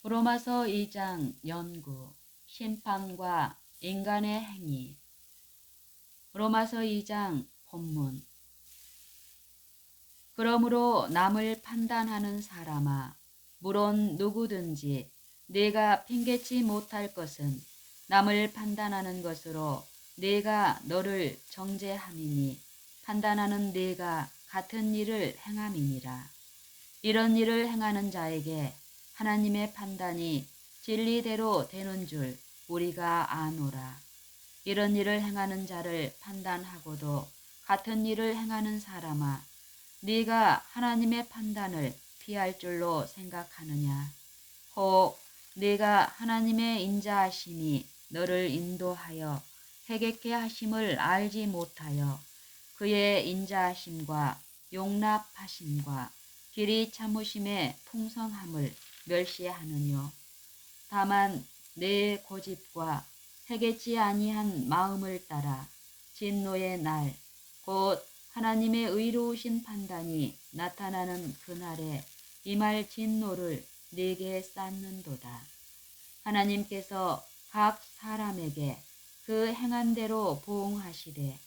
로마서 2장 연구, 심판과 인간의 행위. 로마서 2장 본문. 그러므로 남을 판단하는 사람아, 물론 누구든지 네가 핑계치 못할 것은 남을 판단하는 것으로 네가 너를 정죄함이니 판단하는 네가 같은 일을 행함이니라. 이런 일을 행하는 자에게 하나님의 판단이 진리대로 되는 줄 우리가 아노라. 이런 일을 행하는 자를 판단하고도 같은 일을 행하는 사람아, 네가 하나님의 판단을 피할 줄로 생각하느냐? 혹 네가 하나님의 인자하심이 너를 인도하여 회개케 하심을 알지 못하여 그의 인자하심과 용납하심과 길이 참으심의 풍성함을 멸시하느뇨. 다만 내 고집과 회개치 아니한 마음을 따라 진노의 날, 곧 하나님의 의로우신 판단이 나타나는 그날에 임할 진노를 네게 쌓는도다. 하나님께서 각 사람에게 그 행한 대로 보응하시되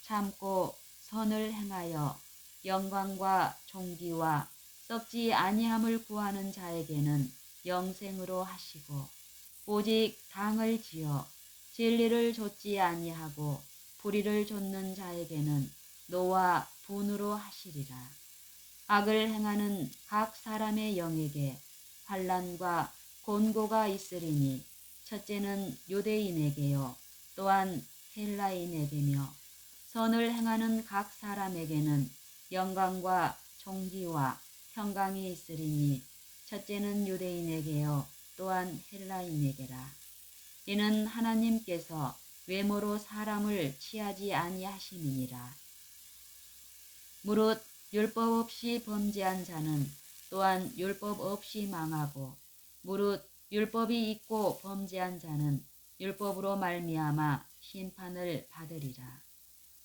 참고 선을 행하여 영광과 존귀와 썩지 아니함을 구하는 자에게는 영생으로 하시고, 오직 당을 지어 진리를 좇지 아니하고 불의를 좇는 자에게는 노와 분으로 하시리라. 악을 행하는 각 사람의 영에게 환난과 곤고가 있으리니, 첫째는 유대인에게요 또한 헬라인에게며, 선을 행하는 각 사람에게는 영광과 존귀와 평강이 있으리니, 첫째는 유대인에게요 또한 헬라인에게라. 이는 하나님께서 외모로 사람을 취하지 아니하심이니라. 무릇 율법 없이 범죄한 자는 또한 율법 없이 망하고, 무릇 율법이 있고 범죄한 자는 율법으로 말미암아 심판을 받으리라.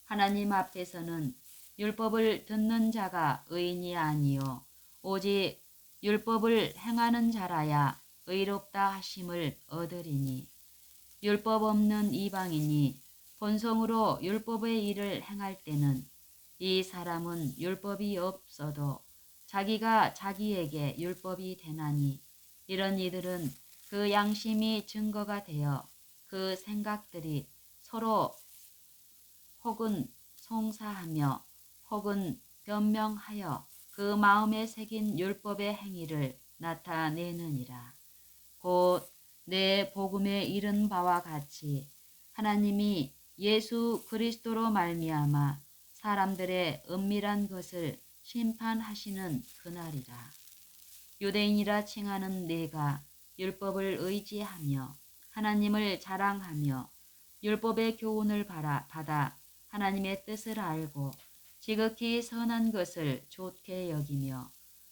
하나님 앞에서는 율법을 듣는 자가 의인이 아니요 오직 율법을 행하는 자라야 의롭다 하심을 얻으리니, 율법 없는 이방인이 본성으로 율법의 일을 행할 때는 이 사람은 율법이 없어도 자기가 자기에게 율법이 되나니, 이런 이들은 그 양심이 증거가 되어 그 생각들이 서로 혹은 송사하며 혹은 변명하여 그 마음에 새긴 율법의 행위를 나타내느니라. 곧 내 복음에 이른 바와 같이 하나님이 예수 그리스도로 말미암아 사람들의 은밀한 것을 심판하시는 그날이라. 유대인이라 칭하는 내가 율법을 의지하며 하나님을 자랑하며 율법의 교훈을 받아 하나님의 뜻을 알고 지극히 선한 것을 좋게 여기며,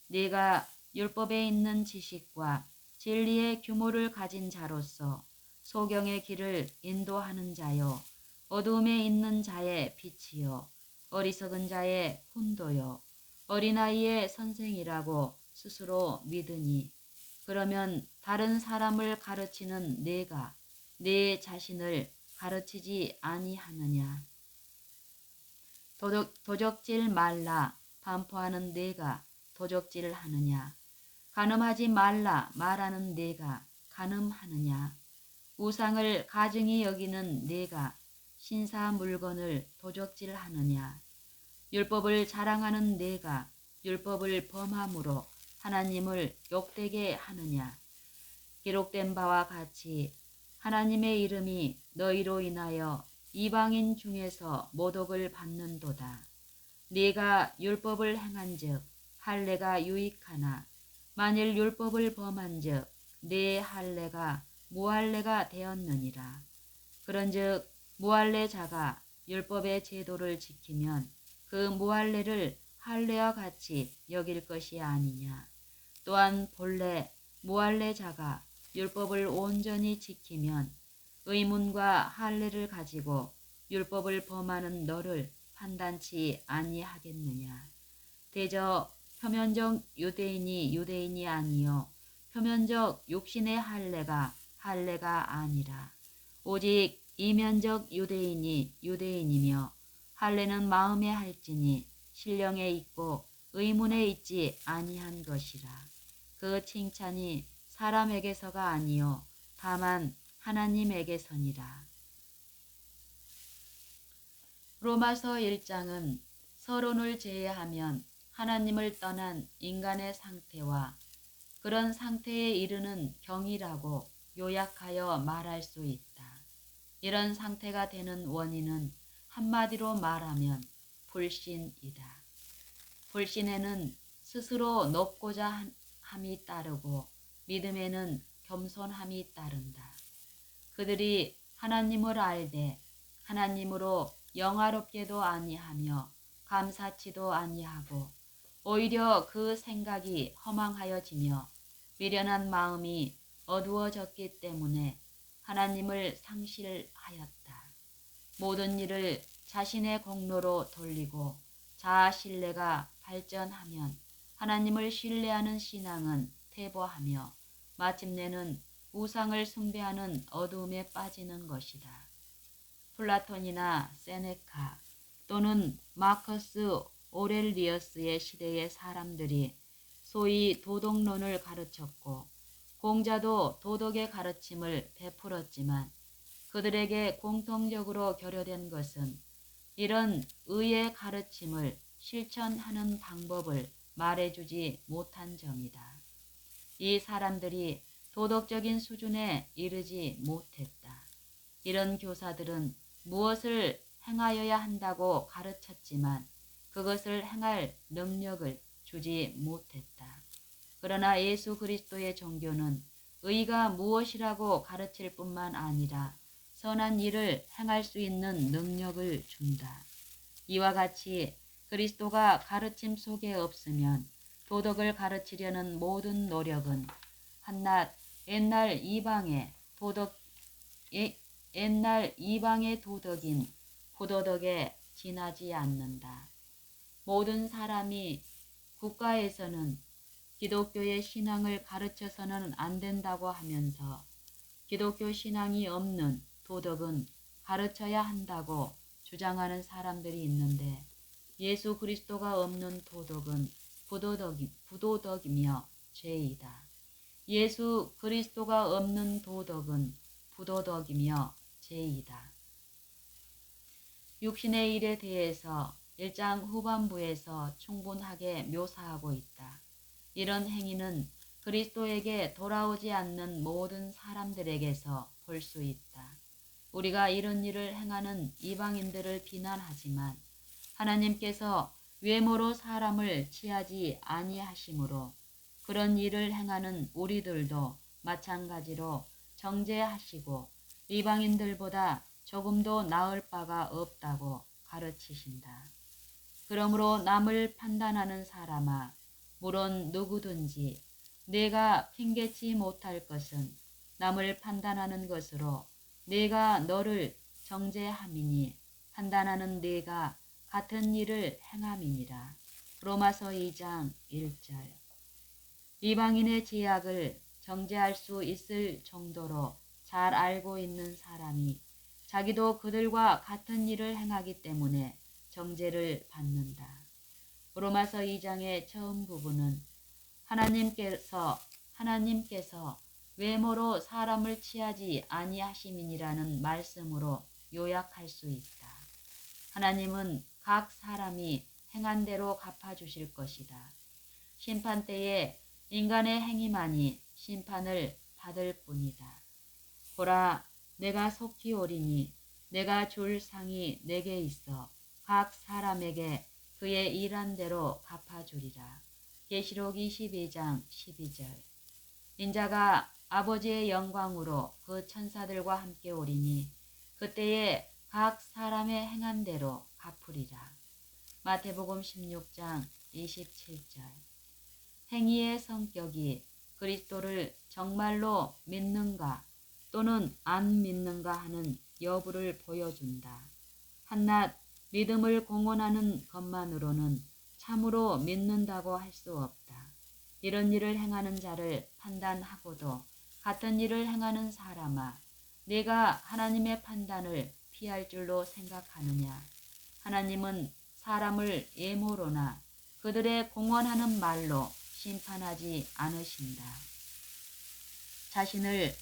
네가 율법에 있는 지식과 진리의 규모를 가진 자로서 소경의 길을 인도하는 자요 어두움에 있는 자의 빛이요 어리석은 자의 훈도요 어린아이의 선생이라고 스스로 믿으니, 그러면 다른 사람을 가르치는 네가 네 자신을 가르치지 아니하느냐? 도적질 말라 반포하는 네가 도적질을 하느냐? 간음하지 말라 말하는 네가 간음하느냐? 우상을 가증히 여기는 네가 신사 물건을 도적질하느냐? 율법을 자랑하는 네가 율법을 범함으로 하나님을 욕되게 하느냐? 기록된 바와 같이 하나님의 이름이 너희로 인하여 이방인 중에서 모독을 받는도다. 네가 율법을 행한즉 할례가 유익하나, 만일 율법을 범한즉 네 할례가 무할례가 되었느니라. 그런즉 무할례자가 율법의 제도를 지키면 그 무할례를 할례와 같이 여길 것이 아니냐. 또한 본래 무할례자가 율법을 온전히 지키면 의문과 할례를 가지고 율법을 범하는 너를 판단치 아니하겠느냐. 대저 표면적 유대인이 유대인이 아니요 표면적 육신의 할례가 아니라 오직 이면적 유대인이 유대인이며 할례는 마음에 할지니 신령에 있고 의문에 있지 아니한 것이라. 그 칭찬이 사람에게서가 아니요 다만 하나님에게서니라. 로마서 1장은 서론을 제외하면 하나님을 떠난 인간의 상태와 그런 상태에 이르는 경이라고 요약하여 말할 수 있다. 이런 상태가 되는 원인은 한마디로 말하면 불신이다. 불신에는 스스로 높고자 함이 따르고 믿음에는 겸손함이 따른다. 그들이 하나님을 알되 하나님으로 영화롭게도 아니하며 감사치도 아니하고 오히려 그 생각이 허망하여지며 미련한 마음이 어두워졌기 때문에 하나님을 상실하였다. 모든 일을 자신의 공로로 돌리고 자아 신뢰가 발전하면 하나님을 신뢰하는 신앙은 퇴보하며 마침내는 우상을 숭배하는 어두움에 빠지는 것이다. 플라톤이나 세네카 또는 마커스 오렐리어스의 시대의 사람들이 소위 도덕론을 가르쳤고 공자도 도덕의 가르침을 베풀었지만 그들에게 공통적으로 결여된 것은 이런 의의 가르침을 실천하는 방법을 말해주지 못한 점이다. 이 사람들이 도덕적인 수준에 이르지 못했다. 이런 교사들은 무엇을 행하여야 한다고 가르쳤지만 그것을 행할 능력을 주지 못했다. 그러나 예수 그리스도의 종교는 의가 무엇이라고 가르칠 뿐만 아니라 선한 일을 행할 수 있는 능력을 준다. 이와 같이 그리스도가 가르침 속에 없으면 도덕을 가르치려는 모든 노력은 한낱 옛날 이방의 도덕인 부도덕에 지나지 않는다. 모든 사람이 국가에서는 기독교의 신앙을 가르쳐서는 안 된다고 하면서 기독교 신앙이 없는 도덕은 가르쳐야 한다고 주장하는 사람들이 있는데 예수 그리스도가 없는 도덕은 부도덕이며 죄이다. 예수 그리스도가 없는 도덕은 부도덕이며 죄이다. 육신의 일에 대해서 1장 후반부에서 충분하게 묘사하고 있다. 이런 행위는 그리스도에게 돌아오지 않는 모든 사람들에게서 볼 수 있다. 우리가 이런 일을 행하는 이방인들을 비난하지만 하나님께서 외모로 사람을 취하지 아니하시므로 그런 일을 행하는 우리들도 마찬가지로 정죄하시고 이방인들보다 조금도 나을 바가 없다고 가르치신다. 그러므로 남을 판단하는 사람아, 물론 누구든지 내가 핑계치 못할 것은 남을 판단하는 것으로 내가 너를 정죄함이니 판단하는 내가 같은 일을 행함이니라. 로마서 2장 1절. 이방인의 죄악을 정죄할 수 있을 정도로 잘 알고 있는 사람이 자기도 그들과 같은 일을 행하기 때문에 정죄를 받는다. 로마서 2장의 처음 부분은 하나님께서 외모로 사람을 취하지 아니하심이니라는 말씀으로 요약할 수 있다. 하나님은 각 사람이 행한 대로 갚아주실 것이다. 심판 때에 인간의 행위만이 심판을 받을 뿐이다. 보라, 내가 속히 오리니 내가 줄 상이 내게 있어 각 사람에게 그의 일한 대로 갚아주리라. 계시록 22장 12절. 인자가 아버지의 영광으로 그 천사들과 함께 오리니 그때에 각 사람의 행한 대로 갚으리라. 마태복음 16장 27절. 행위의 성격이 그리스도를 정말로 믿는가 또는 안 믿는가 하는 여부를 보여준다. 한낱 믿음을 공언하는 것만으로는 참으로 믿는다고 할 수 없다. 이런 일을 행하는 자를 판단하고도 같은 일을 행하는 사람아, 내가 하나님의 판단을 피할 줄로 생각하느냐? 하나님은 사람을 예모로나 그들의 공언하는 말로 심판하지 않으신다. 자신을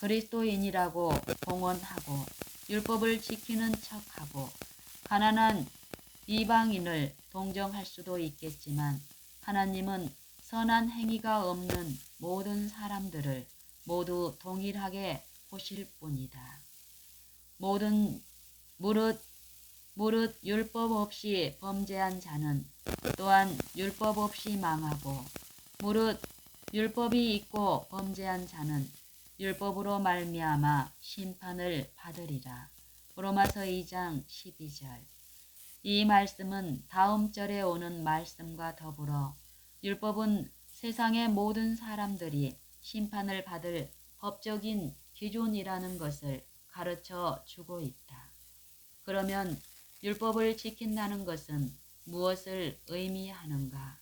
그리스도인이라고 공언하고 율법을 지키는 척하고 가난한 이방인을 동정할 수도 있겠지만 하나님은 선한 행위가 없는 모든 사람들을 모두 동일하게 보실 뿐이다. 무릇 율법 없이 범죄한 자는 또한 율법 없이 망하고 무릇 율법이 있고 범죄한 자는 율법으로 말미암아 심판을 받으리라. 로마서 2장 12절. 이 말씀은 다음 절에 오는 말씀과 더불어 율법은 세상의 모든 사람들이 심판을 받을 법적인 기준이라는 것을 가르쳐 주고 있다. 그러면 율법을 지킨다는 것은 무엇을 의미하는가?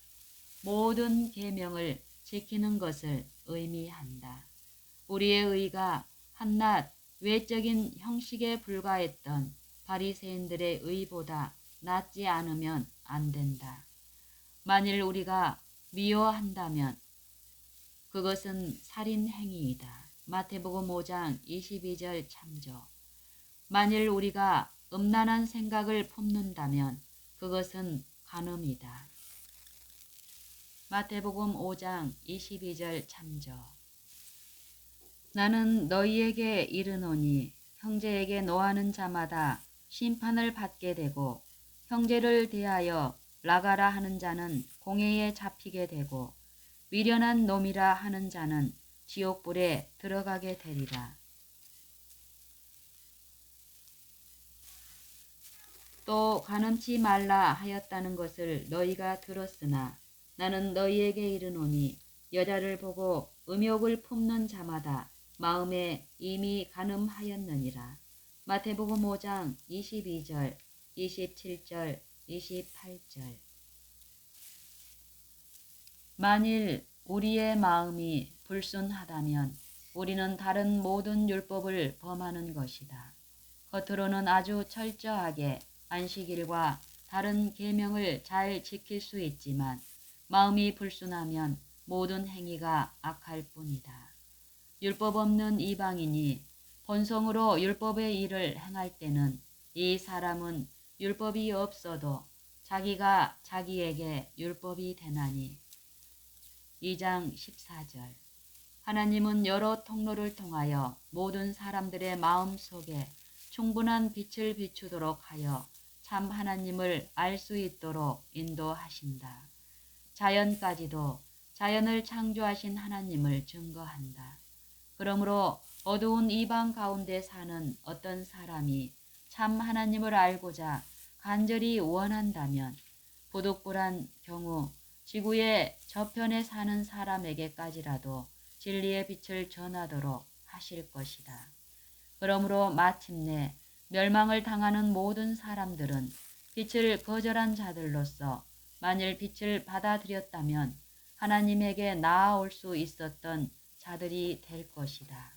모든 계명을 지키는 것을 의미한다. 우리의 의가 한낱 외적인 형식에 불과했던 바리새인들의 의보다 낫지 않으면 안 된다. 만일 우리가 미워한다면 그것은 살인 행위이다. 마태복음 5장 22절 참조. 만일 우리가 음란한 생각을 품는다면 그것은 간음이다. 마태복음 5장 22절 참조. 나는 너희에게 이르노니 형제에게 노하는 자마다 심판을 받게 되고 형제를 대하여 나가라 하는 자는 공회에 잡히게 되고 미련한 놈이라 하는 자는 지옥불에 들어가게 되리라. 또 간음치 말라 하였다는 것을 너희가 들었으나 나는 너희에게 이르노니 여자를 보고 음욕을 품는 자마다 마음에 이미 간음하였느니라. 마태복음 5장 22절, 27절, 28절. 만일 우리의 마음이 불순하다면 우리는 다른 모든 율법을 범하는 것이다. 겉으로는 아주 철저하게 안식일과 다른 계명을 잘 지킬 수 있지만 마음이 불순하면 모든 행위가 악할 뿐이다. 율법 없는 이방인이 본성으로 율법의 일을 행할 때는 이 사람은 율법이 없어도 자기가 자기에게 율법이 되나니. 2장 14절. 하나님은 여러 통로를 통하여 모든 사람들의 마음 속에 충분한 빛을 비추도록 하여 참 하나님을 알 수 있도록 인도하신다. 자연까지도 자연을 창조하신 하나님을 증거한다. 그러므로 어두운 이방 가운데 사는 어떤 사람이 참 하나님을 알고자 간절히 원한다면 부득불한 경우 지구의 저편에 사는 사람에게까지라도 진리의 빛을 전하도록 하실 것이다. 그러므로 마침내 멸망을 당하는 모든 사람들은 빛을 거절한 자들로서 만일 빛을 받아들였다면 하나님에게 나아올 수 있었던 자들이 될 것이다.